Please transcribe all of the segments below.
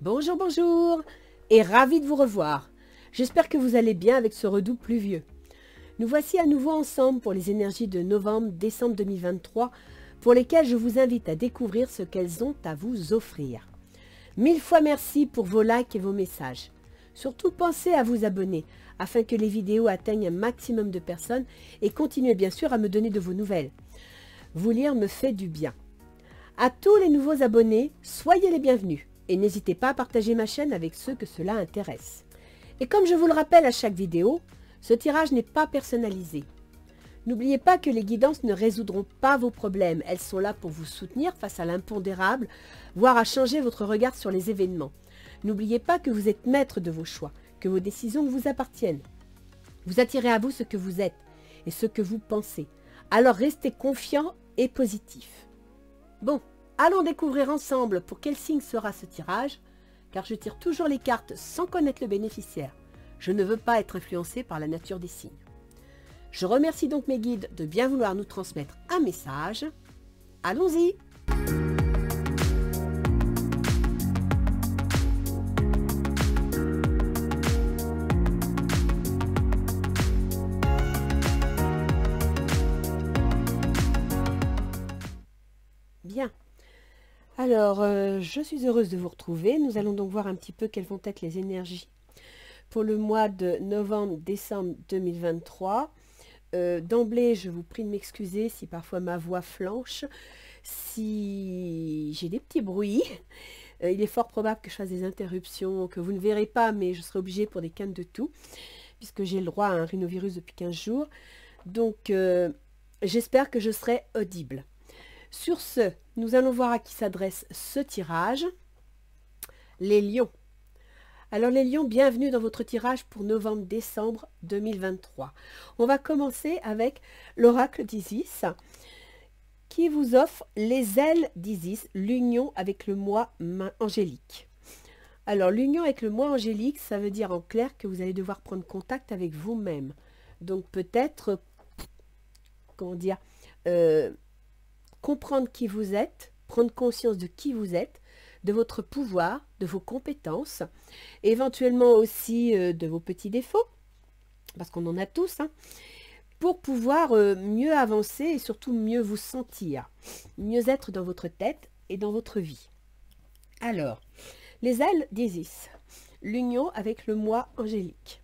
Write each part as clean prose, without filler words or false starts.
Bonjour, bonjour, et ravi de vous revoir. J'espère que vous allez bien avec ce redout pluvieux. Nous voici à nouveau ensemble pour les énergies de novembre-décembre 2023, pour lesquelles je vous invite à découvrir ce qu'elles ont à vous offrir. Mille fois merci pour vos likes et vos messages. Surtout pensez à vous abonner, afin que les vidéos atteignent un maximum de personnes, et continuez bien sûr à me donner de vos nouvelles. Vous lire me fait du bien. À tous les nouveaux abonnés, soyez les bienvenus. Et n'hésitez pas à partager ma chaîne avec ceux que cela intéresse. Et comme je vous le rappelle à chaque vidéo, ce tirage n'est pas personnalisé. N'oubliez pas que les guidances ne résoudront pas vos problèmes. Elles sont là pour vous soutenir face à l'impondérable, voire à changer votre regard sur les événements. N'oubliez pas que vous êtes maître de vos choix, que vos décisions vous appartiennent. Vous attirez à vous ce que vous êtes et ce que vous pensez. Alors restez confiant et positif. Bon. Allons découvrir ensemble pour quel signe sera ce tirage, car je tire toujours les cartes sans connaître le bénéficiaire. Je ne veux pas être influencé par la nature des signes. Je remercie donc mes guides de bien vouloir nous transmettre un message. Allons-y! Bien. Alors, je suis heureuse de vous retrouver. Nous allons donc voir un petit peu quelles vont être les énergies pour le mois de novembre-décembre 2023. D'emblée, je vous prie de m'excuser si parfois ma voix flanche, si j'ai des petits bruits. Il est fort probable que je fasse des interruptions que vous ne verrez pas, mais je serai obligée pour des cannes de tout, puisque j'ai le droit à un rhinovirus depuis 15 jours. Donc, j'espère que je serai audible. Sur ce, nous allons voir à qui s'adresse ce tirage. Les lions. Alors les lions, bienvenue dans votre tirage pour novembre-décembre 2023. On va commencer avec l'oracle d'Isis qui vous offre les ailes d'Isis, l'union avec le moi angélique. Alors l'union avec le moi angélique, ça veut dire en clair que vous allez devoir prendre contact avec vous-même. Donc peut-être, comment dire, comprendre qui vous êtes, prendre conscience de qui vous êtes, de votre pouvoir, de vos compétences, éventuellement aussi de vos petits défauts, parce qu'on en a tous, hein, pour pouvoir mieux avancer et surtout mieux vous sentir, mieux être dans votre tête et dans votre vie. Alors, les ailes d'Isis, l'union avec le moi angélique.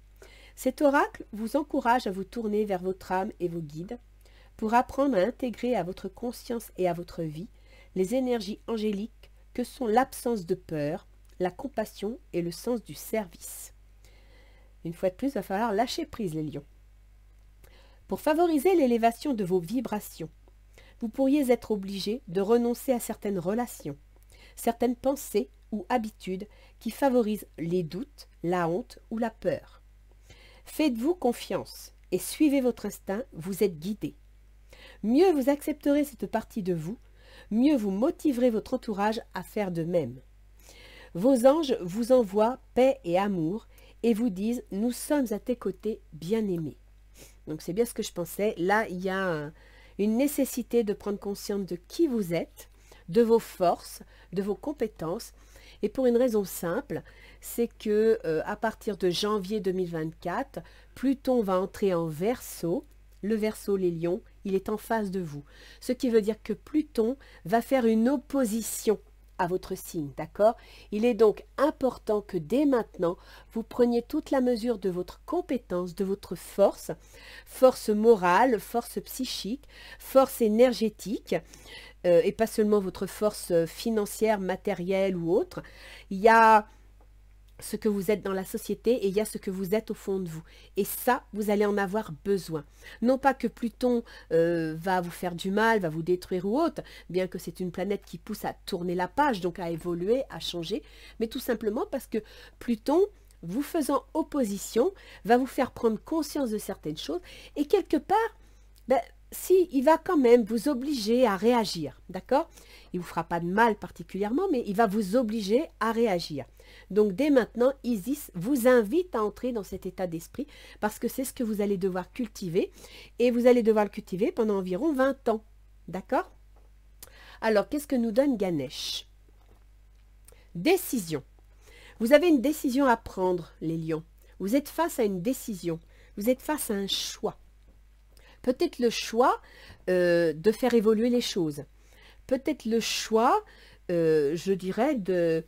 Cet oracle vous encourage à vous tourner vers votre âme et vos guides, pour apprendre à intégrer à votre conscience et à votre vie les énergies angéliques que sont l'absence de peur, la compassion et le sens du service. Une fois de plus, il va falloir lâcher prise les lions. Pour favoriser l'élévation de vos vibrations, vous pourriez être obligé de renoncer à certaines relations, certaines pensées ou habitudes qui favorisent les doutes, la honte ou la peur. Faites-vous confiance et suivez votre instinct, vous êtes guidé. Mieux vous accepterez cette partie de vous, mieux vous motiverez votre entourage à faire de même. Vos anges vous envoient paix et amour et vous disent « Nous sommes à tes côtés, bien-aimés ». Donc c'est bien ce que je pensais. Là, il y a une nécessité de prendre conscience de qui vous êtes, de vos forces, de vos compétences. Et pour une raison simple, c'est que à partir de janvier 2024, Pluton va entrer en Verseau. Le Verseau, les lions, il est en face de vous. Ce qui veut dire que Pluton va faire une opposition à votre signe, d'accord? Il est donc important que dès maintenant, vous preniez toute la mesure de votre compétence, de votre force, force morale, force psychique, force énergétique, et pas seulement votre force financière, matérielle ou autre. Il y a ce que vous êtes dans la société et il y a ce que vous êtes au fond de vous. Et ça, vous allez en avoir besoin. Non pas que Pluton va vous faire du mal, va vous détruire ou autre, bien que c'est une planète qui pousse à tourner la page, donc à évoluer, à changer, mais tout simplement parce que Pluton, vous faisant opposition, va vous faire prendre conscience de certaines choses et quelque part, ben, si, il va quand même vous obliger à réagir, d'accord? Il ne vous fera pas de mal particulièrement, mais il va vous obliger à réagir. Donc dès maintenant, Isis vous invite à entrer dans cet état d'esprit parce que c'est ce que vous allez devoir cultiver et vous allez devoir le cultiver pendant environ 20 ans. D'accord? Alors, qu'est-ce que nous donne Ganesh? Décision. Vous avez une décision à prendre, les lions. Vous êtes face à une décision. Vous êtes face à un choix. Peut-être le choix de faire évoluer les choses. Peut-être le choix, je dirais, de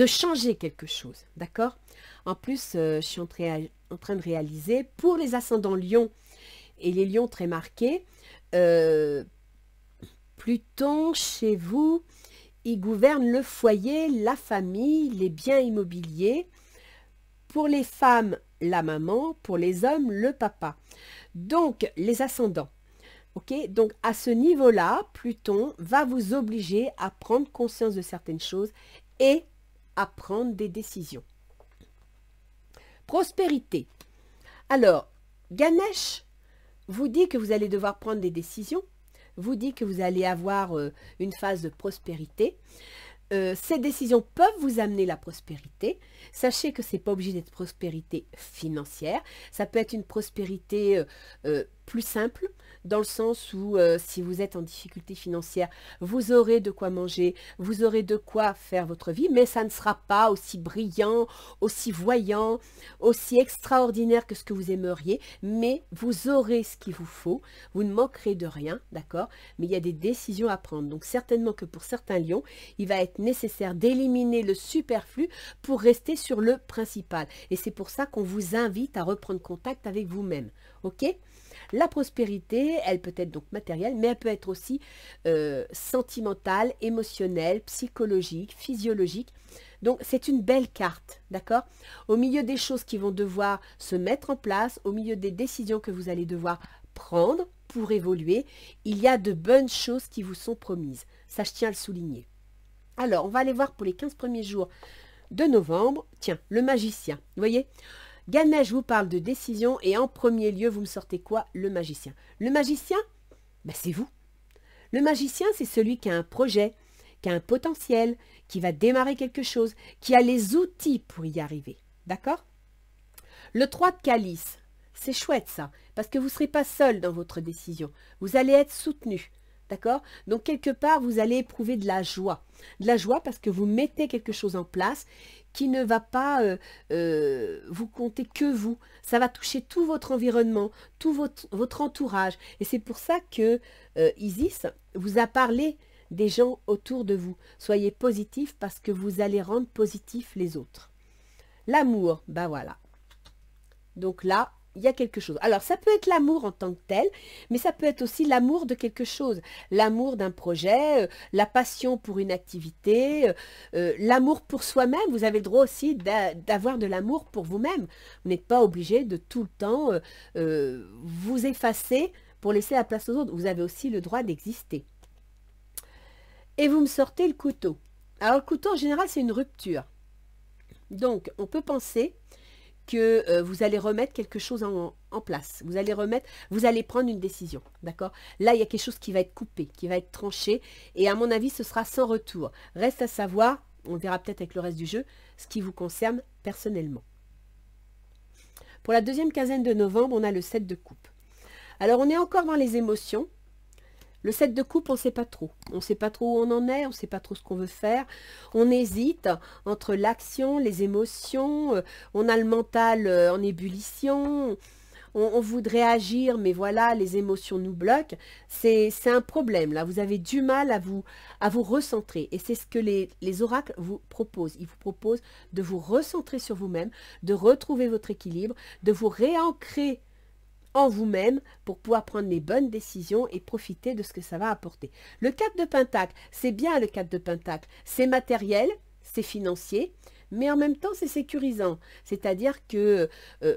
changer quelque chose. D'accord? En plus, je suis en train de réaliser, pour les ascendants lions et les lions très marqués, Pluton, chez vous, il gouverne le foyer, la famille, les biens immobiliers. Pour les femmes, la maman. Pour les hommes, le papa. Donc, les ascendants. Ok, donc, à ce niveau-là, Pluton va vous obliger à prendre conscience de certaines choses et à prendre des décisions. Prospérité. Alors, Ganesh vous dit que vous allez devoir prendre des décisions, vous dit que vous allez avoir une phase de prospérité. Ces décisions peuvent vous amener la prospérité. Sachez que ce n'est pas obligé d'être prospérité financière. Ça peut être une prospérité plus simple, dans le sens où si vous êtes en difficulté financière, vous aurez de quoi manger, vous aurez de quoi faire votre vie, mais ça ne sera pas aussi brillant, aussi voyant, aussi extraordinaire que ce que vous aimeriez, mais vous aurez ce qu'il vous faut, vous ne manquerez de rien, d'accord? Mais il y a des décisions à prendre. Donc certainement que pour certains lions, il va être nécessaire d'éliminer le superflu pour rester sur le principal. Et c'est pour ça qu'on vous invite à reprendre contact avec vous-même, ok? La prospérité, elle peut être donc matérielle, mais elle peut être aussi sentimentale, émotionnelle, psychologique, physiologique. Donc, c'est une belle carte, d'accord? Au milieu des choses qui vont devoir se mettre en place, au milieu des décisions que vous allez devoir prendre pour évoluer, il y a de bonnes choses qui vous sont promises. Ça, je tiens à le souligner. Alors, on va aller voir pour les 15 premiers jours de novembre. Tiens, le magicien, vous voyez? Ganesh vous parle de décision et en premier lieu, vous me sortez quoi? Le magicien. Le magicien, ben c'est vous. Le magicien, c'est celui qui a un projet, qui a un potentiel, qui va démarrer quelque chose, qui a les outils pour y arriver. D'accord? Le 3 de calice, c'est chouette ça, parce que vous ne serez pas seul dans votre décision. Vous allez être soutenu. D'accord? Donc, quelque part, vous allez éprouver de la joie. De la joie parce que vous mettez quelque chose en place qui ne va pas vous compter que vous. Ça va toucher tout votre environnement, tout votre entourage. Et c'est pour ça que Isis vous a parlé des gens autour de vous. Soyez positif parce que vous allez rendre positif les autres. L'amour, ben voilà. Donc là, il y a quelque chose. Alors, ça peut être l'amour en tant que tel, mais ça peut être aussi l'amour de quelque chose. L'amour d'un projet, la passion pour une activité, l'amour pour soi-même. Vous avez le droit aussi d'avoir de l'amour pour vous-même. Vous n'êtes pas obligé de tout le temps vous effacer pour laisser la place aux autres. Vous avez aussi le droit d'exister. Et vous me sortez le couteau. Alors, le couteau, en général, c'est une rupture. Donc, on peut penser que vous allez remettre quelque chose en place. Vous allez prendre une décision, d'accord? Là, il y a quelque chose qui va être coupé, qui va être tranché, et à mon avis, ce sera sans retour. Reste à savoir, on verra peut-être avec le reste du jeu, ce qui vous concerne personnellement. Pour la deuxième quinzaine de novembre, on a le 7 de coupe. Alors, on est encore dans les émotions. Le 7 de coupe, on ne sait pas trop. On ne sait pas trop où on en est, on ne sait pas trop ce qu'on veut faire. On hésite entre l'action, les émotions, on a le mental en ébullition, on voudrait agir, mais voilà, les émotions nous bloquent. C'est un problème, là. Vous avez du mal à vous recentrer. Et c'est ce que les oracles vous proposent. Ils vous proposent de vous recentrer sur vous-même, de retrouver votre équilibre, de vous réancrer en vous-même pour pouvoir prendre les bonnes décisions et profiter de ce que ça va apporter. Le 4 de Pentacle, c'est bien le 4 de Pentacle. C'est matériel, c'est financier, mais en même temps, c'est sécurisant. C'est-à-dire que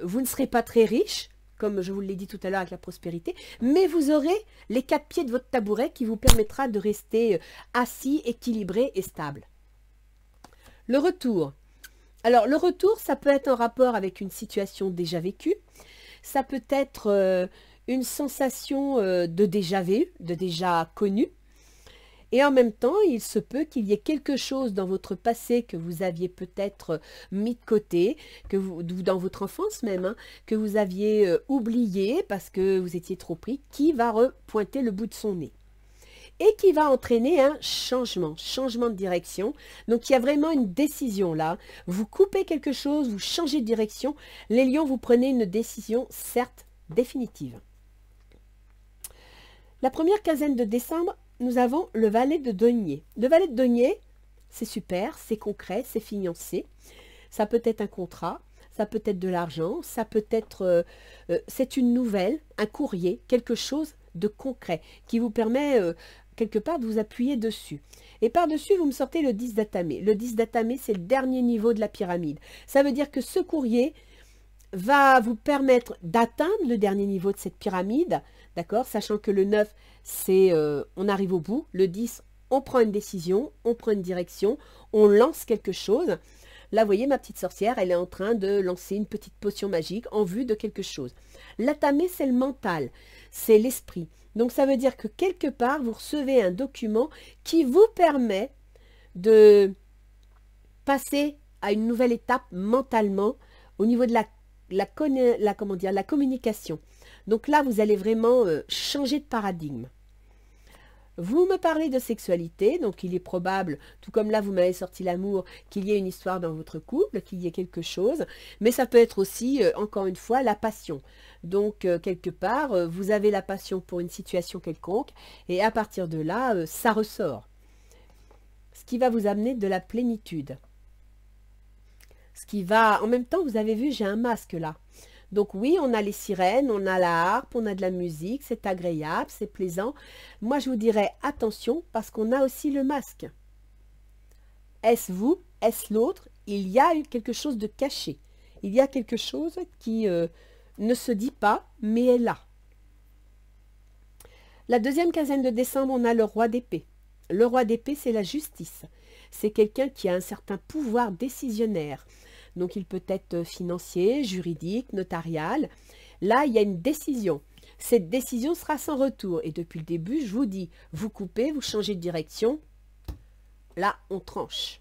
vous ne serez pas très riche, comme je vous l'ai dit tout à l'heure avec la prospérité, mais vous aurez les 4 pieds de votre tabouret qui vous permettra de rester assis, équilibré et stable. Le retour. Alors, le retour, ça peut être en rapport avec une situation déjà vécue. Ça peut être une sensation de déjà vu, de déjà connu. Et en même temps, il se peut qu'il y ait quelque chose dans votre passé que vous aviez peut-être mis de côté, ou dans votre enfance même, hein, que vous aviez oublié parce que vous étiez trop pris, qui va repointer le bout de son nez. et qui va entraîner un changement de direction. Donc, il y a vraiment une décision là. Vous coupez quelque chose, vous changez de direction. Les lions, vous prenez une décision, certes, définitive. La première quinzaine de décembre, nous avons le valet de denier. Le valet de denier, c'est super, c'est concret, c'est financé. Ça peut être un contrat, ça peut être de l'argent, ça peut être, c'est une nouvelle, un courrier, quelque chose de concret qui vous permet quelque part de vous appuyer dessus. Et par-dessus, vous me sortez le 10 d'atamé. Le 10 d'atamé, c'est le dernier niveau de la pyramide. Ça veut dire que ce courrier va vous permettre d'atteindre le dernier niveau de cette pyramide, d'accord, sachant que le 9, c'est on arrive au bout, le 10, on prend une décision, on prend une direction, on lance quelque chose. Là, vous voyez, ma petite sorcière, elle est en train de lancer une petite potion magique en vue de quelque chose. L'atamé, c'est le mental, c'est l'esprit. Donc, ça veut dire que quelque part, vous recevez un document qui vous permet de passer à une nouvelle étape mentalement au niveau de la communication. Donc là, vous allez vraiment changer de paradigme. Vous me parlez de sexualité, donc il est probable, tout comme là vous m'avez sorti l'amour, qu'il y ait une histoire dans votre couple, qu'il y ait quelque chose, mais ça peut être aussi, encore une fois, la passion. Donc quelque part, vous avez la passion pour une situation quelconque, et à partir de là, ça ressort. Ce qui va vous amener de la plénitude. Ce qui va, en même temps, vous avez vu, j'ai un masque là. Donc oui, on a les sirènes, on a la harpe, on a de la musique, c'est agréable, c'est plaisant. Moi, je vous dirais attention parce qu'on a aussi le masque. Est-ce vous? Est-ce l'autre? Il y a quelque chose de caché. Il y a quelque chose qui ne se dit pas, mais est là. La deuxième quinzaine de décembre, on a le roi d'épée. Le roi d'épée, c'est la justice. C'est quelqu'un qui a un certain pouvoir décisionnaire. Donc, il peut être financier, juridique, notarial. Là, il y a une décision. Cette décision sera sans retour. Et depuis le début, je vous dis, vous coupez, vous changez de direction. Là, on tranche.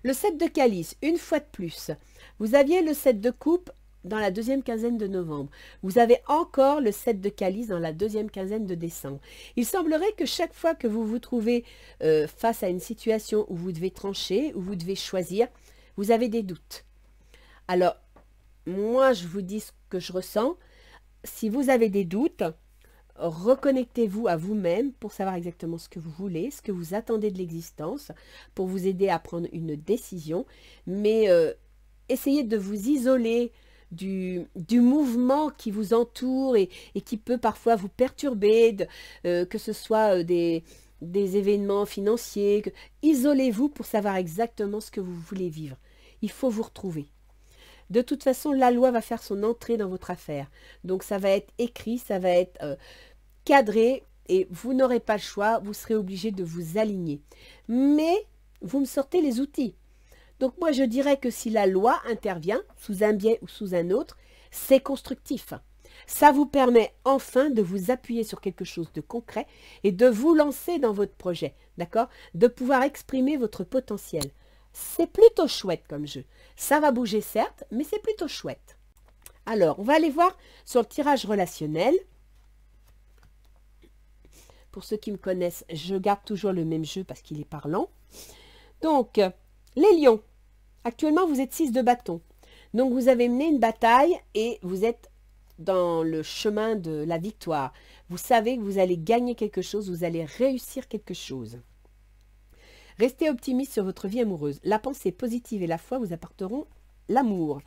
Le 7 de calice, une fois de plus. Vous aviez le 7 de coupe dans la deuxième quinzaine de novembre. Vous avez encore le 7 de calice dans la deuxième quinzaine de décembre. Il semblerait que chaque fois que vous vous trouvez face à une situation où vous devez trancher, où vous devez choisir, vous avez des doutes. Alors, moi, je vous dis ce que je ressens. Si vous avez des doutes, reconnectez-vous à vous-même pour savoir exactement ce que vous voulez, ce que vous attendez de l'existence, pour vous aider à prendre une décision. Mais essayez de vous isoler du mouvement qui vous entoure et qui peut parfois vous perturber, que ce soit des événements financiers. Isolez-vous pour savoir exactement ce que vous voulez vivre. Il faut vous retrouver. De toute façon, la loi va faire son entrée dans votre affaire. Donc, ça va être écrit, ça va être cadré et vous n'aurez pas le choix. Vous serez obligé de vous aligner. Mais, vous me sortez les outils. Donc, moi, je dirais que si la loi intervient sous un biais ou sous un autre, c'est constructif. Ça vous permet enfin de vous appuyer sur quelque chose de concret et de vous lancer dans votre projet, d'accord? De pouvoir exprimer votre potentiel. C'est plutôt chouette comme jeu. Ça va bouger certes, mais c'est plutôt chouette. Alors, on va aller voir sur le tirage relationnel. Pour ceux qui me connaissent, je garde toujours le même jeu parce qu'il est parlant. Donc, les lions. Actuellement, vous êtes 6 de bâton. Donc, vous avez mené une bataille et vous êtes dans le chemin de la victoire. Vous savez que vous allez gagner quelque chose, vous allez réussir quelque chose. Restez optimiste sur votre vie amoureuse. La pensée positive et la foi vous apporteront l'amour.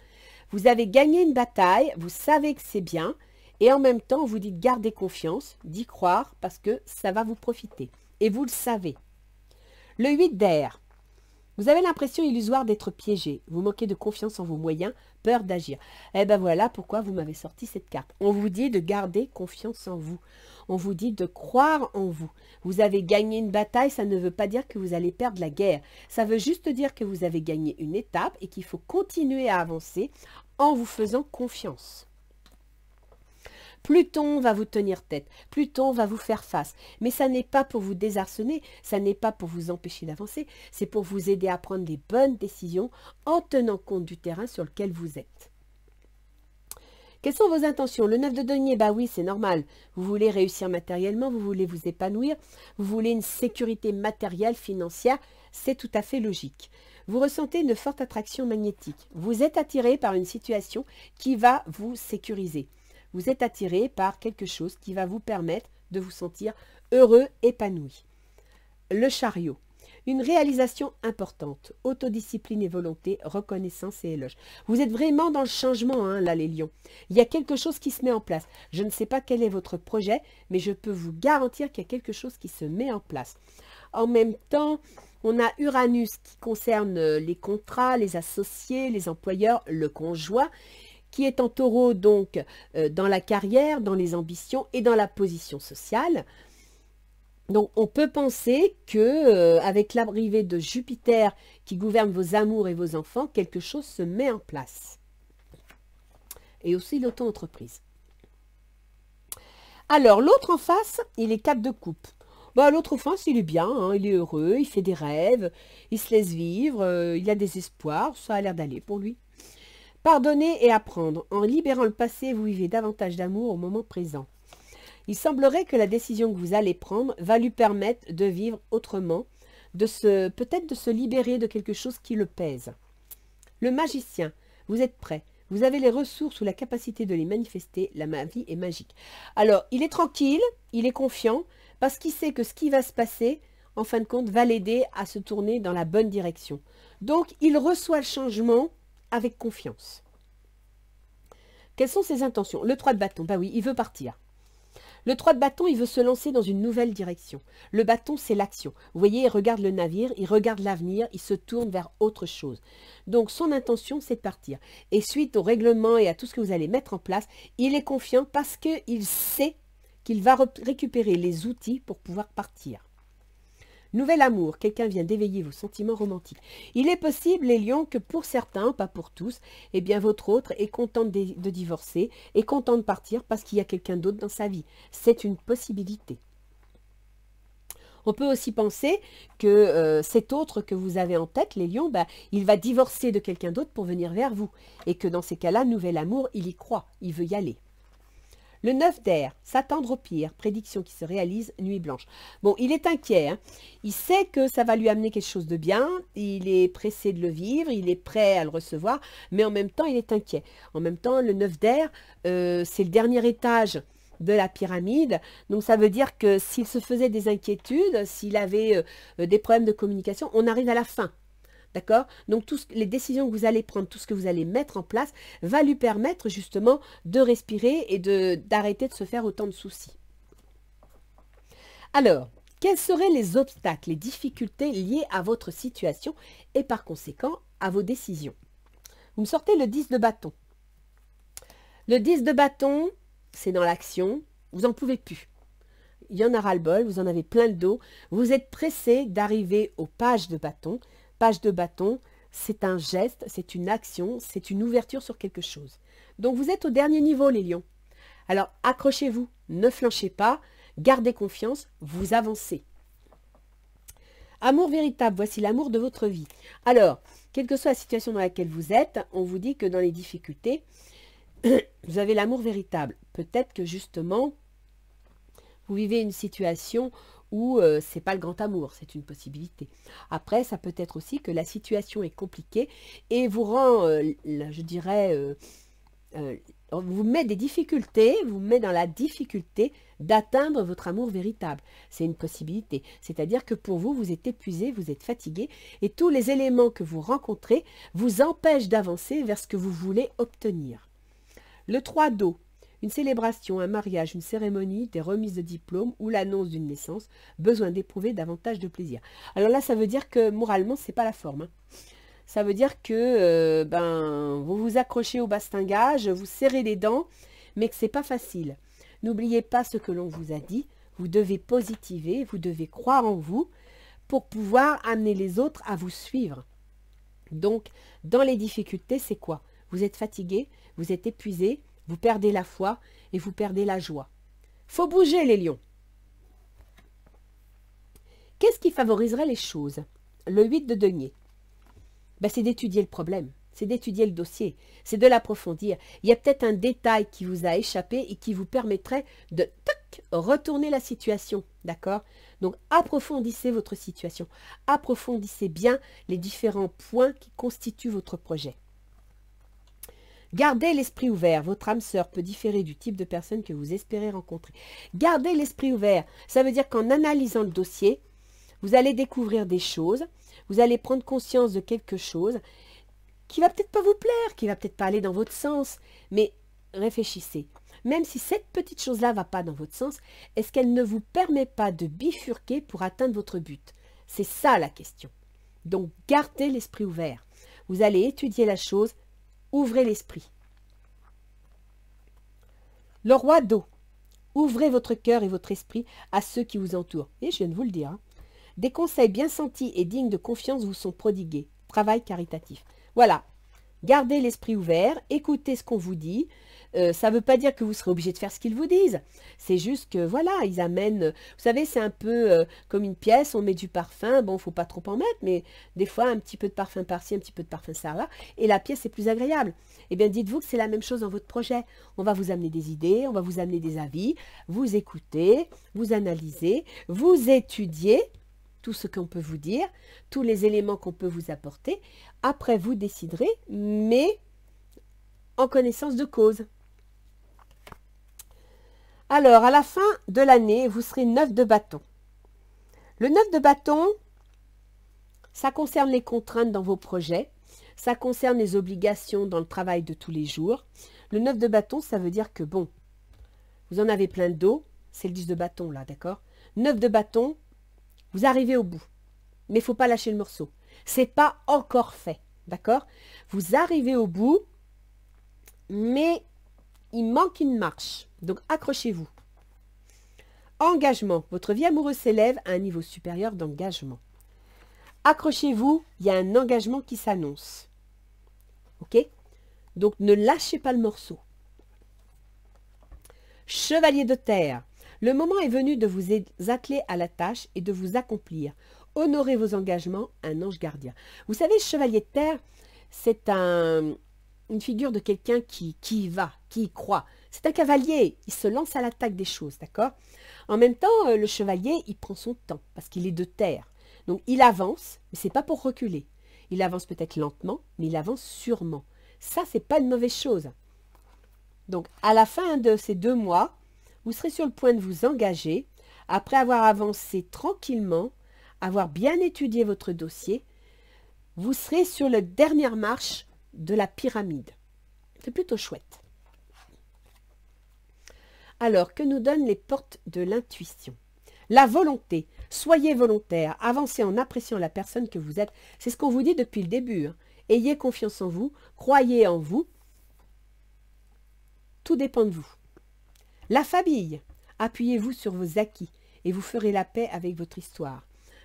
Vous avez gagné une bataille, vous savez que c'est bien, et en même temps, vous dites gardez confiance, d'y croire, parce que ça va vous profiter. Et vous le savez. Le 8 d'air. Vous avez l'impression illusoire d'être piégé. Vous manquez de confiance en vos moyens, peur d'agir. Eh bien voilà pourquoi vous m'avez sorti cette carte. On vous dit de garder confiance en vous. On vous dit de croire en vous. Vous avez gagné une bataille, ça ne veut pas dire que vous allez perdre la guerre. Ça veut juste dire que vous avez gagné une étape et qu'il faut continuer à avancer en vous faisant confiance. Pluton va vous tenir tête, Pluton va vous faire face. Mais ça n'est pas pour vous désarçonner, ça n'est pas pour vous empêcher d'avancer, c'est pour vous aider à prendre les bonnes décisions en tenant compte du terrain sur lequel vous êtes. Quelles sont vos intentions? Le 9 de denier, bah oui, c'est normal. Vous voulez réussir matériellement, vous voulez vous épanouir, vous voulez une sécurité matérielle, financière, c'est tout à fait logique. Vous ressentez une forte attraction magnétique. Vous êtes attiré par une situation qui va vous sécuriser. Vous êtes attiré par quelque chose qui va vous permettre de vous sentir heureux, épanoui. Le chariot. Une réalisation importante, autodiscipline et volonté, reconnaissance et éloge. Vous êtes vraiment dans le changement, hein, là, les lions. Il y a quelque chose qui se met en place. Je ne sais pas quel est votre projet, mais je peux vous garantir qu'il y a quelque chose qui se met en place. En même temps, on a Uranus qui concerne les contrats, les associés, les employeurs, le conjoint, qui est en taureau, donc, dans la carrière, dans les ambitions et dans la position sociale. Donc, on peut penser que avec l'arrivée de Jupiter qui gouverne vos amours et vos enfants, quelque chose se met en place. Et aussi l'auto-entreprise. Alors, l'autre en face, il est 4 de coupe. Bah, l'autre en face, il est bien, hein, il est heureux, il fait des rêves, il se laisse vivre, il a des espoirs, ça a l'air d'aller pour lui. Pardonner et apprendre. En libérant le passé, vous vivez davantage d'amour au moment présent. Il semblerait que la décision que vous allez prendre va lui permettre de vivre autrement, peut-être de se libérer de quelque chose qui le pèse. Le magicien, vous êtes prêt, vous avez les ressources ou la capacité de les manifester, la vie est magique. Alors, il est tranquille, il est confiant, parce qu'il sait que ce qui va se passer, en fin de compte, va l'aider à se tourner dans la bonne direction. Donc, il reçoit le changement avec confiance. Quelles sont ses intentions? Le 3 de bâton, bah oui, il veut partir. Le 3 de bâton, il veut se lancer dans une nouvelle direction. Le bâton, c'est l'action. Vous voyez, il regarde le navire, il regarde l'avenir, il se tourne vers autre chose. Donc, son intention, c'est de partir. Et suite au règlement et à tout ce que vous allez mettre en place, il est confiant parce qu'il sait qu'il va récupérer les outils pour pouvoir partir. Nouvel amour, quelqu'un vient d'éveiller vos sentiments romantiques. Il est possible, les lions, que pour certains, pas pour tous, eh bien votre autre est content de divorcer, est content de partir parce qu'il y a quelqu'un d'autre dans sa vie. C'est une possibilité. On peut aussi penser que cet autre que vous avez en tête, les lions, bah, il va divorcer de quelqu'un d'autre pour venir vers vous. Et que dans ces cas-là, nouvel amour, il y croit, il veut y aller. Le 9 d'air, s'attendre au pire, prédiction qui se réalise, nuit blanche. Bon, il est inquiet, hein. Il sait que ça va lui amener quelque chose de bien, il est pressé de le vivre, il est prêt à le recevoir, mais en même temps, il est inquiet. En même temps, le 9 d'air, c'est le dernier étage de la pyramide, donc ça veut dire que s'il se faisait des inquiétudes, s'il avait des problèmes de communication, on arrive à la fin. D'accord? Donc, les décisions que vous allez prendre, tout ce que vous allez mettre en place, va lui permettre justement de respirer et d'arrêter de se faire autant de soucis. Alors, quels seraient les obstacles, les difficultés liées à votre situation et par conséquent à vos décisions? Vous me sortez le 10 de bâton. Le 10 de bâton, c'est dans l'action, vous n'en pouvez plus. Il y en a ras-le-bol, vous en avez plein le dos, vous êtes pressé d'arriver aux pages de bâton. Page de bâton, c'est un geste, c'est une action, c'est une ouverture sur quelque chose. Donc vous êtes au dernier niveau, les lions. Alors accrochez-vous, ne flanchez pas, gardez confiance, vous avancez. Amour véritable, voici l'amour de votre vie. Alors, quelle que soit la situation dans laquelle vous êtes, on vous dit que dans les difficultés, vous avez l'amour véritable. Peut-être que justement, vous vivez une situation où c'est pas le grand amour, c'est une possibilité. Après, ça peut être aussi que la situation est compliquée et vous rend, je dirais, vous met des difficultés, vous met dans la difficulté d'atteindre votre amour véritable. C'est une possibilité. C'est-à-dire que pour vous, vous êtes épuisé, vous êtes fatigué et tous les éléments que vous rencontrez vous empêchent d'avancer vers ce que vous voulez obtenir. Le 3 d'eau. Une célébration, un mariage, une cérémonie, des remises de diplôme ou l'annonce d'une naissance, besoin d'éprouver davantage de plaisir. Alors là, ça veut dire que moralement, c'est pas la forme. Hein. Ça veut dire que vous vous accrochez au bastingage, vous serrez les dents, mais que c'est pas facile. N'oubliez pas ce que l'on vous a dit. Vous devez positiver, vous devez croire en vous pour pouvoir amener les autres à vous suivre. Donc, dans les difficultés, c'est quoi? Vous êtes fatigué, vous êtes épuisé, vous perdez la foi et vous perdez la joie. Faut bouger, les lions. Qu'est-ce qui favoriserait les choses? Le 8 de denier. Ben, c'est d'étudier le problème. c'est d'étudier le dossier, c'est de l'approfondir. Il y a peut-être un détail qui vous a échappé et qui vous permettrait de tac, retourner la situation, d'accord? Donc, approfondissez votre situation, approfondissez bien les différents points qui constituent votre projet. Gardez l'esprit ouvert. Votre âme sœur peut différer du type de personne que vous espérez rencontrer. Gardez l'esprit ouvert. Ça veut dire qu'en analysant le dossier, vous allez découvrir des choses, vous allez prendre conscience de quelque chose qui va peut-être pas vous plaire, qui va peut-être pas aller dans votre sens, mais réfléchissez. Même si cette petite chose-là ne va pas dans votre sens, est-ce qu'elle ne vous permet pas de bifurquer pour atteindre votre but? C'est ça la question. Donc, gardez l'esprit ouvert. Vous allez étudier la chose, ouvrez l'esprit. Le roi d'eau. Ouvrez votre cœur et votre esprit à ceux qui vous entourent. Et je viens de vous le dire. Hein. Des conseils bien sentis et dignes de confiance vous sont prodigués. Travail caritatif. Voilà. Gardez l'esprit ouvert, écoutez ce qu'on vous dit. Ça ne veut pas dire que vous serez obligé de faire ce qu'ils vous disent. C'est juste que, voilà, ils amènent... Vous savez, c'est un peu comme une pièce, on met du parfum. Bon, il ne faut pas trop en mettre, mais des fois, un petit peu de parfum par-ci, un petit peu de parfum ça-là. Et la pièce est plus agréable. Eh bien, dites-vous que c'est la même chose dans votre projet. On va vous amener des idées, on va vous amener des avis. Vous écoutez, vous analysez, vous étudiez tout ce qu'on peut vous dire, tous les éléments qu'on peut vous apporter. Après, vous déciderez, mais en connaissance de cause. Alors, à la fin de l'année, vous serez 9 de bâton. Le 9 de bâton, ça concerne les contraintes dans vos projets, ça concerne les obligations dans le travail de tous les jours. Le 9 de bâton, ça veut dire que, bon, vous en avez plein de dos, c'est le 10 de bâton là, d'accord? 9 de bâton, vous arrivez au bout, mais il ne faut pas lâcher le morceau. Ce n'est pas encore fait, d'accord? Vous arrivez au bout, mais il manque une marche. Donc, accrochez-vous. Engagement. Votre vie amoureuse s'élève à un niveau supérieur d'engagement. Accrochez-vous, il y a un engagement qui s'annonce. OK? Donc, ne lâchez pas le morceau. Chevalier de terre. Le moment est venu de vous atteler à la tâche et de vous accomplir. Honorez vos engagements, un ange gardien. Vous savez, chevalier de terre, c'est une figure de quelqu'un qui y va, qui y croit. C'est un cavalier, il se lance à l'attaque des choses, d'accord? En même temps, le chevalier, il prend son temps, parce qu'il est de terre. Donc, il avance, mais ce n'est pas pour reculer. Il avance peut-être lentement, mais il avance sûrement. Ça, ce n'est pas une mauvaise chose. Donc, à la fin de ces 2 mois, vous serez sur le point de vous engager, après avoir avancé tranquillement, avoir bien étudié votre dossier, vous serez sur la dernière marche de la pyramide. C'est plutôt chouette. Alors, que nous donnent les portes de l'intuition? La volonté. Soyez volontaire. Avancez en appréciant la personne que vous êtes. C'est ce qu'on vous dit depuis le début. Hein. Ayez confiance en vous. Croyez en vous. Tout dépend de vous. La famille. Appuyez-vous sur vos acquis et vous ferez la paix avec votre histoire.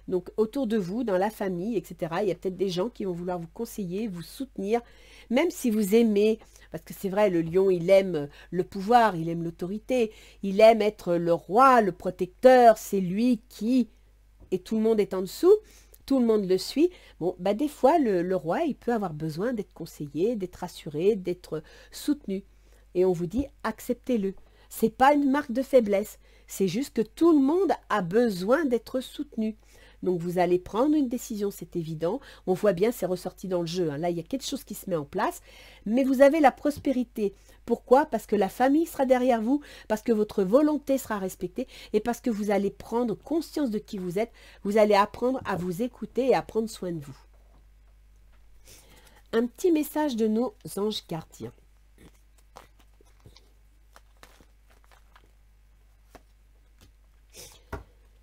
Donc, autour de vous, dans la famille, etc., il y a peut-être des gens qui vont vouloir vous conseiller, vous soutenir, même si vous aimez, parce que c'est vrai, le lion, il aime le pouvoir, il aime l'autorité, il aime être le roi, le protecteur, c'est lui qui, et tout le monde est en dessous, tout le monde le suit. Bon, bah des fois, le roi, il peut avoir besoin d'être conseillé, d'être rassuré, d'être soutenu. Et on vous dit, acceptez-le. Ce n'est pas une marque de faiblesse, c'est juste que tout le monde a besoin d'être soutenu. Donc, vous allez prendre une décision, c'est évident. On voit bien, c'est ressorti dans le jeu. Hein. Là, il y a quelque chose qui se met en place. Mais vous avez la prospérité. Pourquoi? Parce que la famille sera derrière vous, parce que votre volonté sera respectée et parce que vous allez prendre conscience de qui vous êtes. Vous allez apprendre à vous écouter et à prendre soin de vous. Un petit message de nos anges gardiens.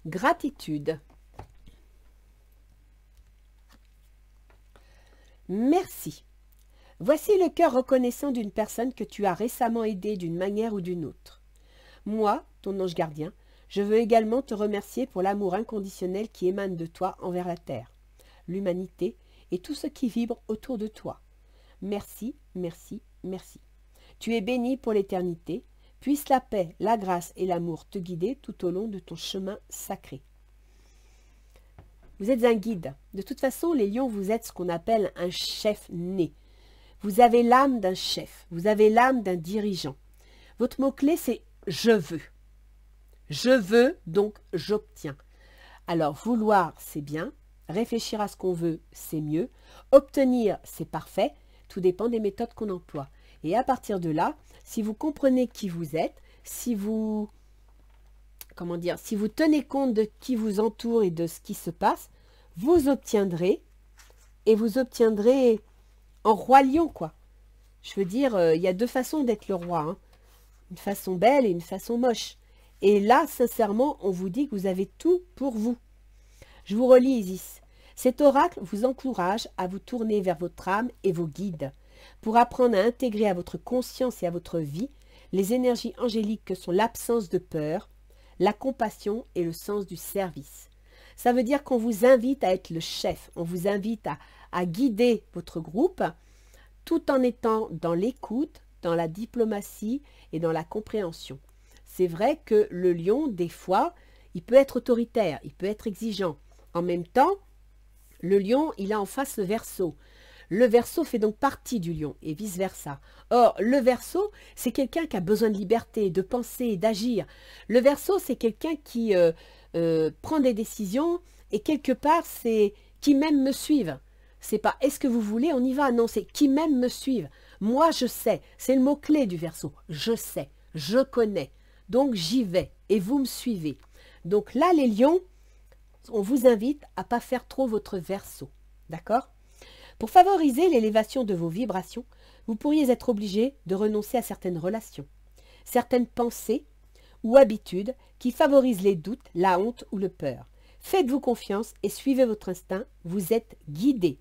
Gratitude. Merci. Voici le cœur reconnaissant d'une personne que tu as récemment aidée d'une manière ou d'une autre. Moi, ton ange gardien, je veux également te remercier pour l'amour inconditionnel qui émane de toi envers la terre, l'humanité et tout ce qui vibre autour de toi. Merci, merci, merci. Tu es béni pour l'éternité. Puisse la paix, la grâce et l'amour te guider tout au long de ton chemin sacré. Vous êtes un guide. De toute façon, les lions, vous êtes ce qu'on appelle un chef né. Vous avez l'âme d'un chef, vous avez l'âme d'un dirigeant. Votre mot-clé, c'est « je veux ». Je veux, donc j'obtiens. Alors, vouloir, c'est bien. Réfléchir à ce qu'on veut, c'est mieux. Obtenir, c'est parfait. Tout dépend des méthodes qu'on emploie. Et à partir de là, si vous comprenez qui vous êtes, si vous tenez compte de qui vous entoure et de ce qui se passe, vous obtiendrez, et vous obtiendrez en roi lion, quoi. Je veux dire, il y a deux façons d'être le roi, hein. Une façon belle et une façon moche. Et là, sincèrement, on vous dit que vous avez tout pour vous. Je vous relis Isis. Cet oracle vous encourage à vous tourner vers votre âme et vos guides pour apprendre à intégrer à votre conscience et à votre vie les énergies angéliques que sont l'absence de peur, la compassion et le sens du service. Ça veut dire qu'on vous invite à être le chef, on vous invite à guider votre groupe tout en étant dans l'écoute, dans la diplomatie et dans la compréhension. C'est vrai que le lion, des fois, il peut être autoritaire, il peut être exigeant. En même temps, le lion, il a en face le Verseau. Le Verseau fait donc partie du lion et vice-versa. Or, le Verseau, c'est quelqu'un qui a besoin de liberté, de penser, d'agir. Le Verseau, c'est quelqu'un qui prend des décisions et quelque part, c'est qui m'aime me suivre. C'est pas « est-ce que vous voulez, on y va ?» Non, c'est « qui m'aime me suivre ». Moi, je sais. C'est le mot-clé du Verseau. Je sais, je connais. Donc, j'y vais et vous me suivez. Donc là, les lions, on vous invite à ne pas faire trop votre Verseau. D'accord? Pour favoriser l'élévation de vos vibrations, vous pourriez être obligé de renoncer à certaines relations, certaines pensées ou habitudes qui favorisent les doutes, la honte ou le peur. Faites-vous confiance et suivez votre instinct, vous êtes guidé.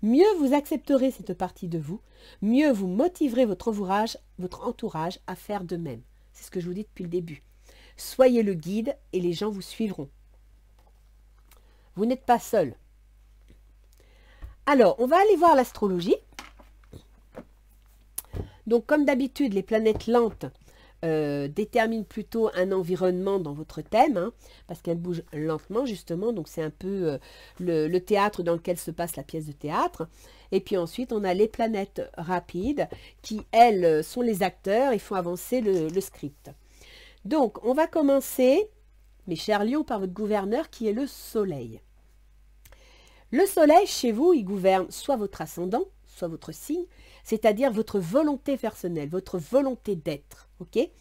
Mieux vous accepterez cette partie de vous, mieux vous motiverez votre entourage à faire de même. C'est ce que je vous dis depuis le début. Soyez le guide et les gens vous suivront. Vous n'êtes pas seul. Alors, on va aller voir l'astrologie. Donc, comme d'habitude, les planètes lentes déterminent plutôt un environnement dans votre thème, hein, parce qu'elles bougent lentement, justement. Donc, c'est un peu le théâtre dans lequel se passe la pièce de théâtre. Et puis ensuite, on a les planètes rapides qui, elles, sont les acteurs et font avancer le script. Donc, on va commencer, mes chers lions, par votre gouverneur qui est le soleil. Le soleil, chez vous, il gouverne soit votre ascendant, soit votre signe, c'est-à-dire votre volonté personnelle, votre volonté d'être. Okay,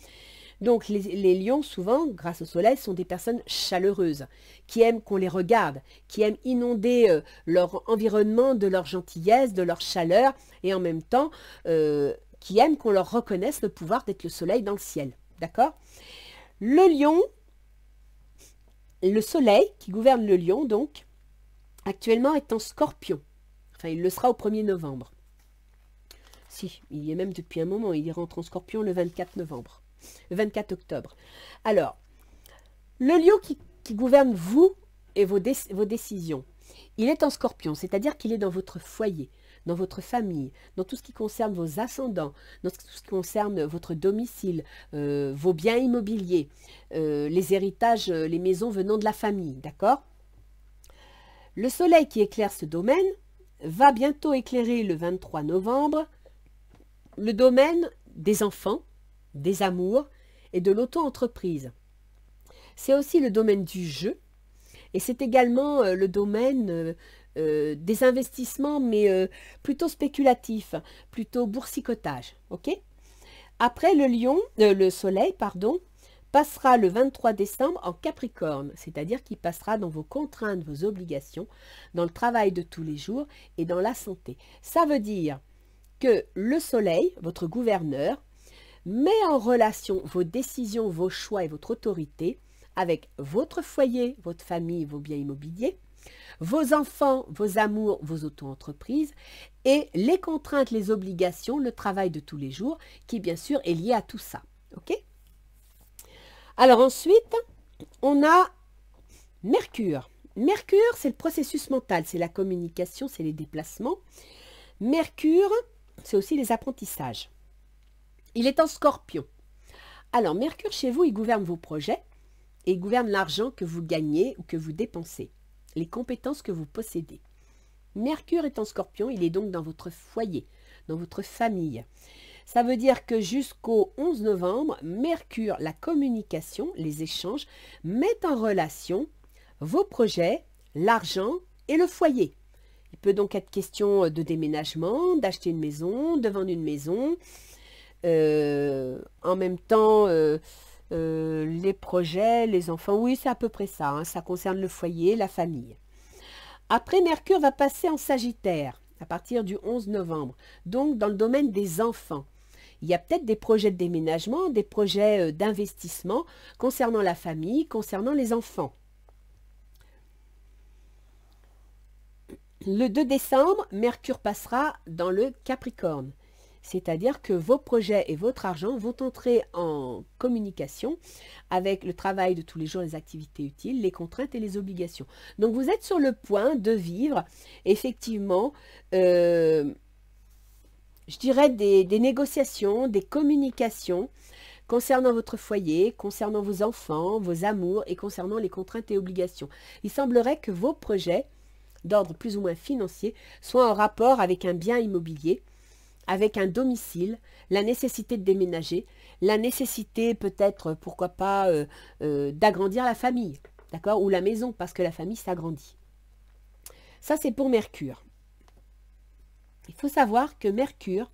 donc, les lions, souvent, grâce au soleil, sont des personnes chaleureuses, qui aiment qu'on les regarde, qui aiment inonder leur environnement de leur gentillesse, de leur chaleur, et en même temps, qui aiment qu'on leur reconnaisse le pouvoir d'être le soleil dans le ciel. D'accord? Le lion, le soleil qui gouverne le lion, donc, actuellement est en Scorpion. Enfin, il le sera au 1er novembre. Si, il y est même depuis un moment, il rentre en Scorpion le 24 novembre. Le 24 octobre. Alors, le lion qui gouverne vous et vos décisions, il est en Scorpion, c'est-à-dire qu'il est dans votre foyer, dans votre famille, dans tout ce qui concerne vos ascendants, dans tout ce qui concerne votre domicile, vos biens immobiliers, les héritages, les maisons venant de la famille, d'accord? Le soleil qui éclaire ce domaine va bientôt éclairer le 23 novembre le domaine des enfants, des amours et de l'auto-entreprise. C'est aussi le domaine du jeu et c'est également le domaine des investissements, mais plutôt spéculatifs, plutôt boursicotage. Okay, après, le soleil, passera le 23 décembre en Capricorne, c'est-à-dire qu'il passera dans vos contraintes, vos obligations, dans le travail de tous les jours et dans la santé. Ça veut dire que le soleil, votre gouverneur, met en relation vos décisions, vos choix et votre autorité avec votre foyer, votre famille, vos biens immobiliers, vos enfants, vos amours, vos auto-entreprises et les contraintes, les obligations, le travail de tous les jours qui bien sûr est lié à tout ça. Ok ? Alors ensuite, on a Mercure. Mercure, c'est le processus mental, c'est la communication, c'est les déplacements. Mercure, c'est aussi les apprentissages. Il est en Scorpion. Alors, Mercure, chez vous, il gouverne vos projets et il gouverne l'argent que vous gagnez ou que vous dépensez, les compétences que vous possédez. Mercure est en Scorpion, il est donc dans votre foyer, dans votre famille. Ça veut dire que jusqu'au 11 novembre, Mercure, la communication, les échanges, met en relation vos projets, l'argent et le foyer. Il peut donc être question de déménagement, d'acheter une maison, de vendre une maison. En même temps, les projets, les enfants, oui, c'est à peu près ça. Hein, ça concerne le foyer, la famille. Après, Mercure va passer en Sagittaire à partir du 11 novembre, donc dans le domaine des enfants. Il y a peut-être des projets de déménagement, des projets d'investissement concernant la famille, concernant les enfants. Le 2 décembre, Mercure passera dans le Capricorne. C'est-à-dire que vos projets et votre argent vont entrer en communication avec le travail de tous les jours, les activités utiles, les contraintes et les obligations. Donc vous êtes sur le point de vivre effectivement, je dirais des négociations, des communications concernant votre foyer, concernant vos enfants, vos amours et concernant les contraintes et obligations. Il semblerait que vos projets d'ordre plus ou moins financier soient en rapport avec un bien immobilier, avec un domicile, la nécessité de déménager, la nécessité peut-être, pourquoi pas, d'agrandir la famille, d'accord, ou la maison, parce que la famille s'agrandit. Ça, c'est pour Mercure. Il faut savoir que Mercure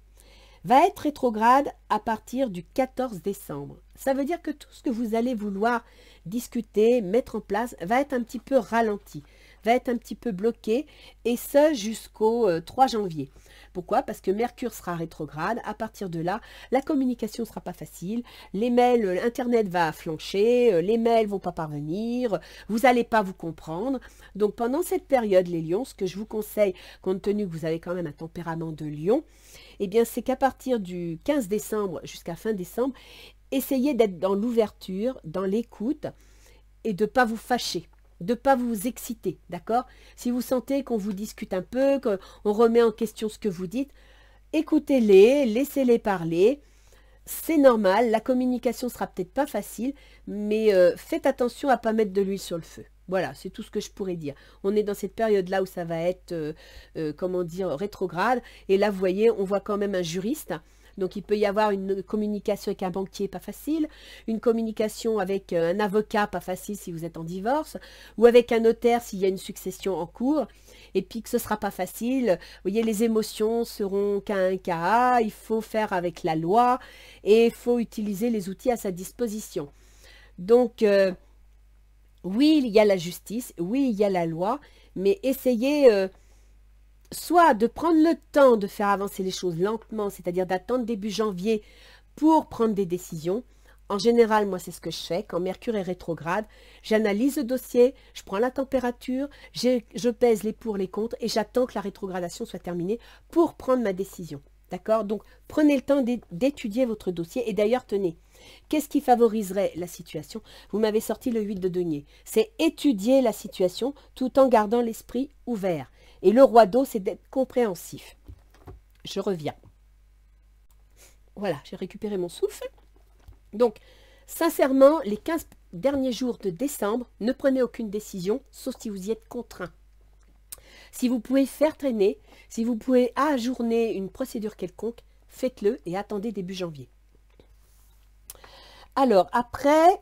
va être rétrograde à partir du 14 décembre. Ça veut dire que tout ce que vous allez vouloir discuter, mettre en place, va être un petit peu ralenti, va être un petit peu bloqué, et ce jusqu'au 3 janvier. Pourquoi? Parce que Mercure sera rétrograde. À partir de là, la communication ne sera pas facile. Les mails, Internet va flancher, les mails ne vont pas parvenir, vous n'allez pas vous comprendre. Donc pendant cette période, les lions, ce que je vous conseille, compte tenu que vous avez quand même un tempérament de lion, eh bien c'est qu'à partir du 15 décembre jusqu'à fin décembre, essayez d'être dans l'ouverture, dans l'écoute et de ne pas vous fâcher, de ne pas vous exciter, d'accord? Si vous sentez qu'on vous discute un peu, qu'on remet en question ce que vous dites, écoutez-les, laissez-les parler. C'est normal, la communication sera peut-être pas facile, mais faites attention à ne pas mettre de l'huile sur le feu. Voilà, c'est tout ce que je pourrais dire. On est dans cette période-là où ça va être, comment dire, rétrograde. Et là, vous voyez, on voit quand même un juriste. Donc, il peut y avoir une communication avec un banquier, pas facile. Une communication avec un avocat, pas facile si vous êtes en divorce. Ou avec un notaire s'il y a une succession en cours. Et puis que ce ne sera pas facile. Vous voyez, les émotions seront qu'à un cas. Il faut faire avec la loi. Et il faut utiliser les outils à sa disposition. Donc, oui, il y a la justice. Oui, il y a la loi. Mais essayez... soit de prendre le temps de faire avancer les choses lentement, c'est-à-dire d'attendre début janvier pour prendre des décisions. En général, moi, c'est ce que je fais. Quand Mercure est rétrograde, j'analyse le dossier, je prends la température, je pèse les pour, les contre et j'attends que la rétrogradation soit terminée pour prendre ma décision. D'accord? Donc, prenez le temps d'étudier votre dossier. Et d'ailleurs, tenez, qu'est-ce qui favoriserait la situation? Vous m'avez sorti le 8 de denier. C'est étudier la situation tout en gardant l'esprit ouvert. Et le roi d'eau, c'est d'être compréhensif. Je reviens. Voilà, j'ai récupéré mon souffle. Donc, sincèrement, les 15 derniers jours de décembre, ne prenez aucune décision, sauf si vous y êtes contraint. Si vous pouvez faire traîner, si vous pouvez ajourner une procédure quelconque, faites-le et attendez début janvier. Alors, après,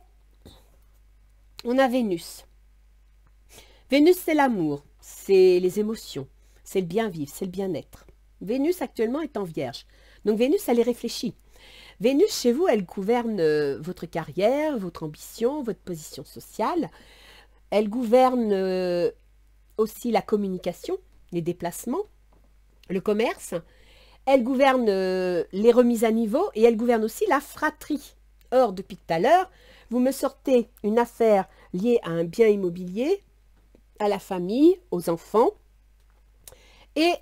on a Vénus. Vénus, c'est l'amour, c'est les émotions, c'est le bien vivre, c'est le bien-être. Vénus, actuellement, est en Vierge. Donc, Vénus, elle est réfléchie. Vénus, chez vous, elle gouverne votre carrière, votre ambition, votre position sociale. Elle gouverne aussi la communication, les déplacements, le commerce. Elle gouverne les remises à niveau et elle gouverne aussi la fratrie. Or, depuis tout à l'heure, vous me sortez une affaire liée à un bien immobilier, à la famille, aux enfants, et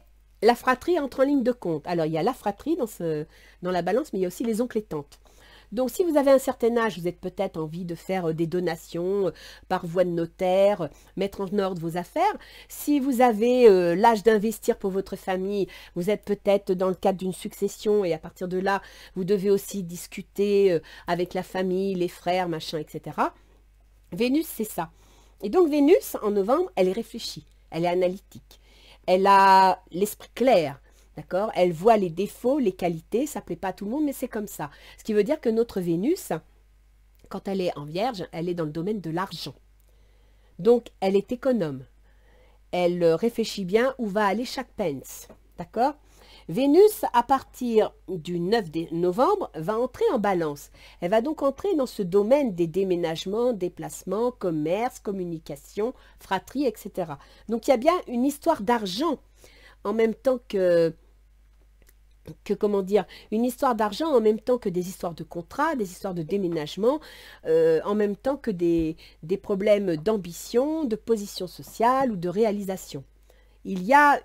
la fratrie entre en ligne de compte. Alors, il y a la fratrie dans la balance, mais il y a aussi les oncles et tantes. Donc, si vous avez un certain âge, vous êtes peut-être envie de faire des donations par voie de notaire, mettre en ordre vos affaires. Si vous avez l'âge d'investir pour votre famille, vous êtes peut-être dans le cadre d'une succession et à partir de là, vous devez aussi discuter avec la famille, les frères, machin, etc. Vénus, c'est ça. Et donc, Vénus, en novembre, elle est réfléchie, elle est analytique. Elle a l'esprit clair. D'accord? Elle voit les défauts, les qualités, ça ne plaît pas à tout le monde, mais c'est comme ça. Ce qui veut dire que notre Vénus, quand elle est en Vierge, elle est dans le domaine de l'argent. Donc, elle est économe. Elle réfléchit bien où va aller chaque pence. D'accord? Vénus, à partir du 9 novembre, va entrer en balance. Elle va donc entrer dans ce domaine des déménagements, déplacements, commerce, communication, fratrie, etc. Donc, il y a bien une histoire d'argent en même temps comment dire, une histoire d'argent en même temps que des histoires de contrat, des histoires de déménagement, en même temps que des problèmes d'ambition, de position sociale ou de réalisation. Il y a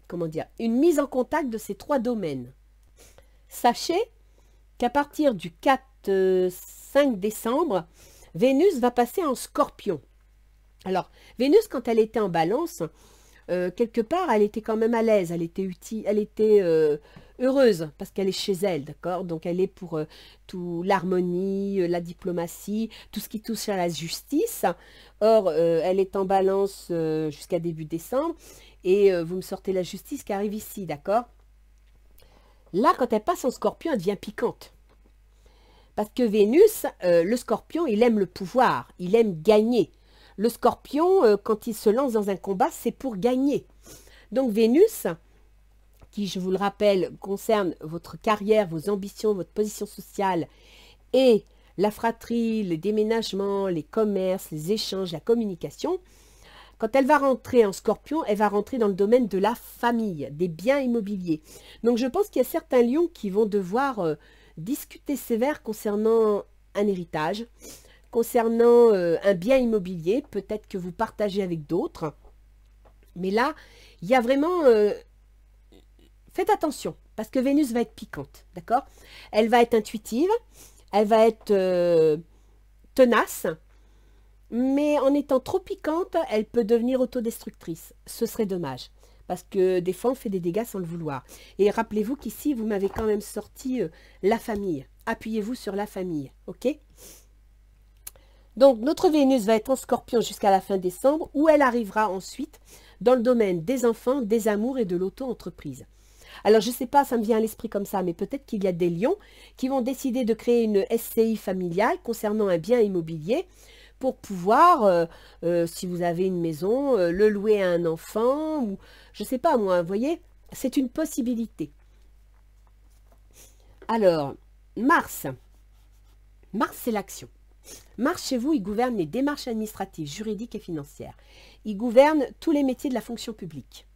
comment dire, une mise en contact de ces trois domaines. Sachez qu'à partir du 4-5 décembre, Vénus va passer en Scorpion. Alors, Vénus, quand elle était en balance, quelque part, elle était quand même à l'aise, elle était utile, elle était heureuse parce qu'elle est chez elle, d'accord? Donc, elle est pour tout l'harmonie, la diplomatie, tout ce qui touche à la justice. Or, elle est en balance jusqu'à début décembre et vous me sortez la justice qui arrive ici, d'accord? Là, quand elle passe en Scorpion, elle devient piquante. Parce que Vénus, le Scorpion, il aime le pouvoir, il aime gagner. Le Scorpion, quand il se lance dans un combat, c'est pour gagner. Donc Vénus, qui, je vous le rappelle, concerne votre carrière, vos ambitions, votre position sociale et la fratrie, les déménagements, les commerces, les échanges, la communication, quand elle va rentrer en Scorpion, elle va rentrer dans le domaine de la famille, des biens immobiliers. Donc je pense qu'il y a certains lions qui vont devoir discuter sévère concernant un héritage, concernant un bien immobilier, peut-être que vous partagez avec d'autres. Mais là, il y a vraiment... faites attention, parce que Vénus va être piquante, d'accord? Elle va être intuitive, elle va être tenace, mais en étant trop piquante, elle peut devenir autodestructrice. Ce serait dommage, parce que des fois, on fait des dégâts sans le vouloir. Et rappelez-vous qu'ici, vous m'avez quand même sorti la famille. Appuyez-vous sur la famille, ok? Donc, notre Vénus va être en Scorpion jusqu'à la fin décembre, où elle arrivera ensuite dans le domaine des enfants, des amours et de l'auto-entreprise. Alors, je ne sais pas, ça me vient à l'esprit comme ça, mais peut-être qu'il y a des lions qui vont décider de créer une SCI familiale concernant un bien immobilier pour pouvoir, si vous avez une maison, le louer à un enfant, ou je ne sais pas moi, vous voyez, c'est une possibilité. Alors, Mars. Mars, c'est l'action. Mars, chez vous, il gouverne les démarches administratives, juridiques et financières. Il gouverne tous les métiers de la fonction publique.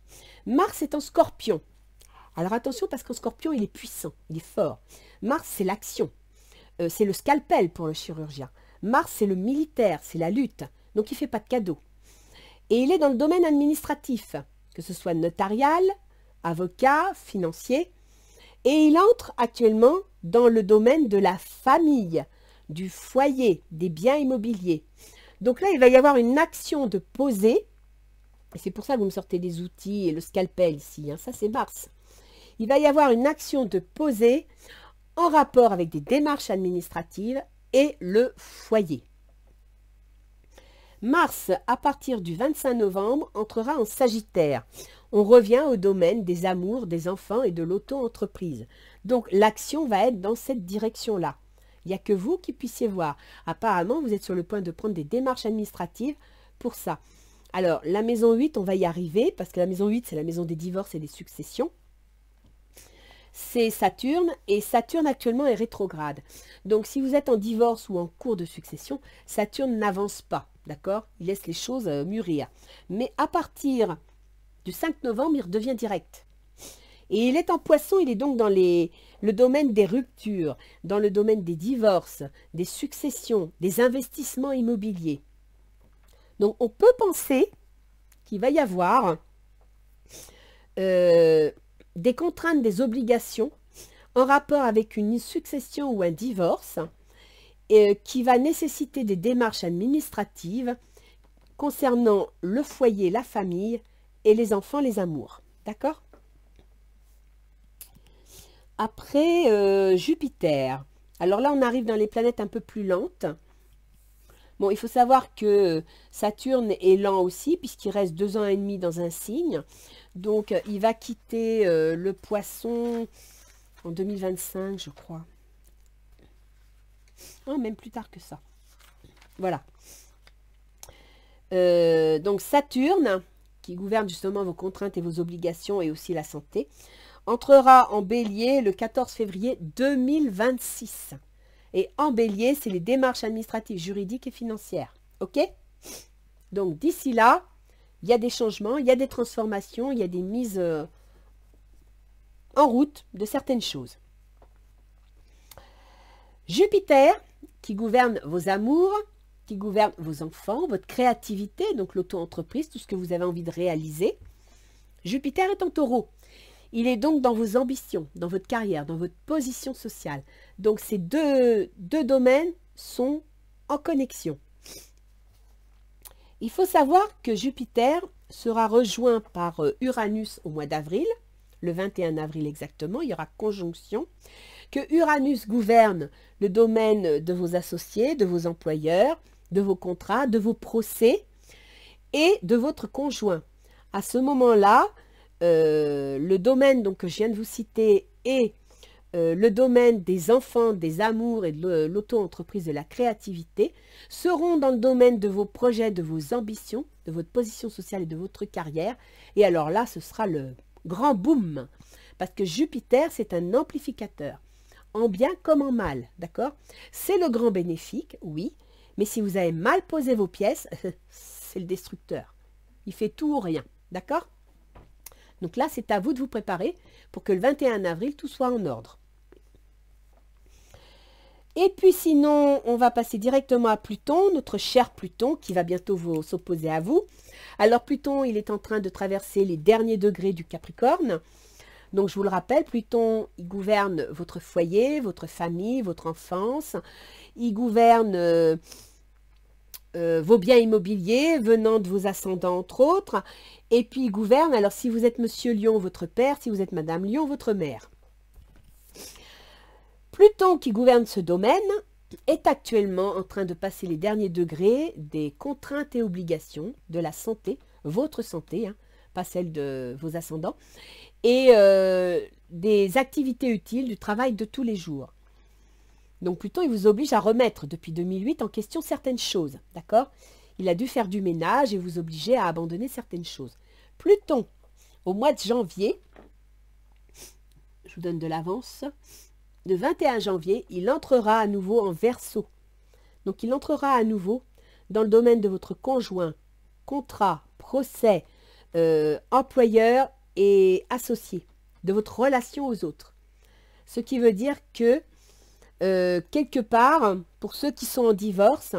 Mars est en Scorpion. Alors attention, parce qu'en Scorpion, il est puissant, il est fort. Mars, c'est l'action. C'est le scalpel pour le chirurgien. Mars, c'est le militaire, c'est la lutte. Donc, il ne fait pas de cadeaux. Et il est dans le domaine administratif, que ce soit notarial, avocat, financier. Et il entre actuellement dans le domaine de la famille, du foyer, des biens immobiliers. Donc là, il va y avoir une action de poser. Et c'est pour ça que vous me sortez des outils et le scalpel ici. Hein, ça, c'est Mars. Il va y avoir une action de poser en rapport avec des démarches administratives et le foyer. Mars, à partir du 25 novembre, entrera en Sagittaire. On revient au domaine des amours, des enfants et de l'auto-entreprise. Donc, l'action va être dans cette direction-là. Il n'y a que vous qui puissiez voir. Apparemment, vous êtes sur le point de prendre des démarches administratives pour ça. Alors, la maison 8, on va y arriver, parce que la maison 8, c'est la maison des divorces et des successions. C'est Saturne, et Saturne actuellement est rétrograde. Donc, si vous êtes en divorce ou en cours de succession, Saturne n'avance pas, d'accord? Il laisse les choses mûrir. Mais à partir du 5 novembre, il redevient direct. Et il est en Poisson, il est donc dans le domaine des ruptures, dans le domaine des divorces, des successions, des investissements immobiliers. Donc, on peut penser qu'il va y avoir des contraintes, des obligations en rapport avec une succession ou un divorce qui va nécessiter des démarches administratives concernant le foyer, la famille et les enfants, les amours. D'accord? Après, Jupiter. Alors là, on arrive dans les planètes un peu plus lentes. Bon, il faut savoir que Saturne est lent aussi, puisqu'il reste 2 ans et demi dans un signe. Donc, il va quitter le Poisson en 2025, je crois. Non, même plus tard que ça. Voilà. Donc, Saturne, qui gouverne justement vos contraintes et vos obligations et aussi la santé, entrera en Bélier le 14 février 2026. Et en Bélier, c'est les démarches administratives, juridiques et financières. OK? Donc, d'ici là, il y a des changements, il y a des transformations, il y a des mises en route de certaines choses. Jupiter, qui gouverne vos amours, qui gouverne vos enfants, votre créativité, donc l'auto-entreprise, tout ce que vous avez envie de réaliser. Jupiter est en Taureau. Il est donc dans vos ambitions, dans votre carrière, dans votre position sociale. Donc ces deux domaines sont en connexion. Il faut savoir que Jupiter sera rejoint par Uranus au mois d'avril, le 21 avril exactement, il y aura conjonction, que Uranus gouverne le domaine de vos associés, de vos employeurs, de vos contrats, de vos procès et de votre conjoint. À ce moment-là, le domaine donc, que je viens de vous citer et le domaine des enfants, des amours et de l'auto-entreprise, de la créativité, seront dans le domaine de vos projets, de vos ambitions, de votre position sociale et de votre carrière. Et alors là, ce sera le grand boom. Parce que Jupiter, c'est un amplificateur, en bien comme en mal, d'accord? C'est le grand bénéfique, oui, mais si vous avez mal posé vos pièces, c'est le destructeur. Il fait tout ou rien, d'accord? Donc là, c'est à vous de vous préparer pour que le 21 avril, tout soit en ordre. Et puis sinon, on va passer directement à Pluton, notre cher Pluton, qui va bientôt s'opposer à vous. Alors Pluton, il est en train de traverser les derniers degrés du Capricorne. Donc je vous le rappelle, Pluton, il gouverne votre foyer, votre famille, votre enfance. Il gouverne vos biens immobiliers venant de vos ascendants, entre autres. Et puis il gouverne, alors si vous êtes Monsieur Lion, votre père, si vous êtes Madame Lion, votre mère. Pluton qui gouverne ce domaine est actuellement en train de passer les derniers degrés des contraintes et obligations de la santé, votre santé, hein, pas celle de vos ascendants, et des activités utiles du travail de tous les jours. Donc Pluton, il vous oblige à remettre depuis 2008 en question certaines choses, d'accord? Il a dû faire du ménage et vous obliger à abandonner certaines choses. Pluton, au mois de janvier, je vous donne de l'avance, le 21 janvier, il entrera à nouveau en Verseau. Donc il entrera à nouveau dans le domaine de votre conjoint, contrat, procès, employeur et associé, de votre relation aux autres. Ce qui veut dire que, quelque part, pour ceux qui sont en divorce,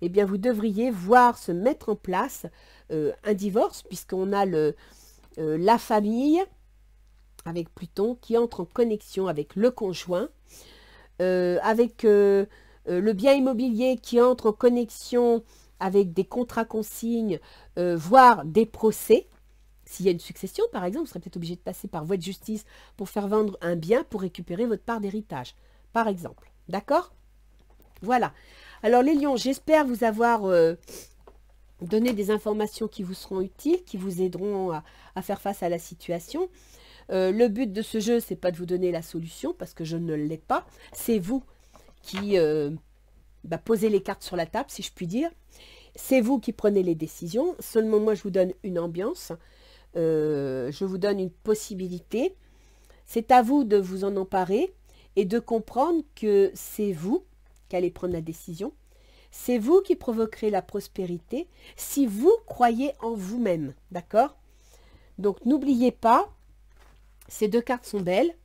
eh bien vous devriez voir se mettre en place un divorce, puisqu'on a la famille, avec Pluton, qui entre en connexion avec le conjoint, avec le bien immobilier qui entre en connexion avec des contrats consignes, voire des procès. S'il y a une succession, par exemple, vous serez peut-être obligé de passer par voie de justice pour faire vendre un bien pour récupérer votre part d'héritage, par exemple. D'accord? Voilà. Alors les lions, j'espère vous avoir donné des informations qui vous seront utiles, qui vous aideront à faire face à la situation. Le but de ce jeu, c'est pas de vous donner la solution, parce que je ne l'ai pas. C'est vous qui posez les cartes sur la table, si je puis dire. C'est vous qui prenez les décisions. Seulement, moi, je vous donne une ambiance. Je vous donne une possibilité. C'est à vous de vous en emparer et de comprendre que c'est vous qui allez prendre la décision. C'est vous qui provoquerez la prospérité si vous croyez en vous-même. D'accord? Donc, n'oubliez pas, ces deux cartes sont belles.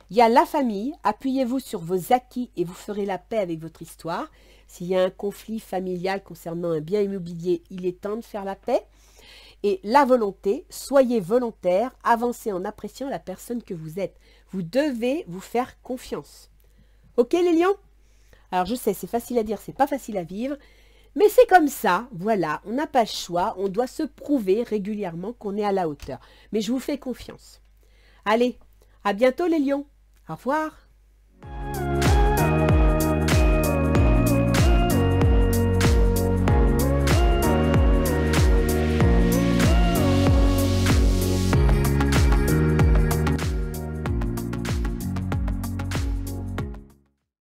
Il y a la famille. Appuyez-vous sur vos acquis et vous ferez la paix avec votre histoire. S'il y a un conflit familial concernant un bien immobilier, il est temps de faire la paix. Et la volonté, soyez volontaire, avancez en appréciant la personne que vous êtes. Vous devez vous faire confiance. Ok les lions? Alors je sais, c'est facile à dire, c'est pas facile à vivre. Mais c'est comme ça, voilà, on n'a pas le choix. On doit se prouver régulièrement qu'on est à la hauteur. Mais je vous fais confiance. Allez, à bientôt les lions. Au revoir.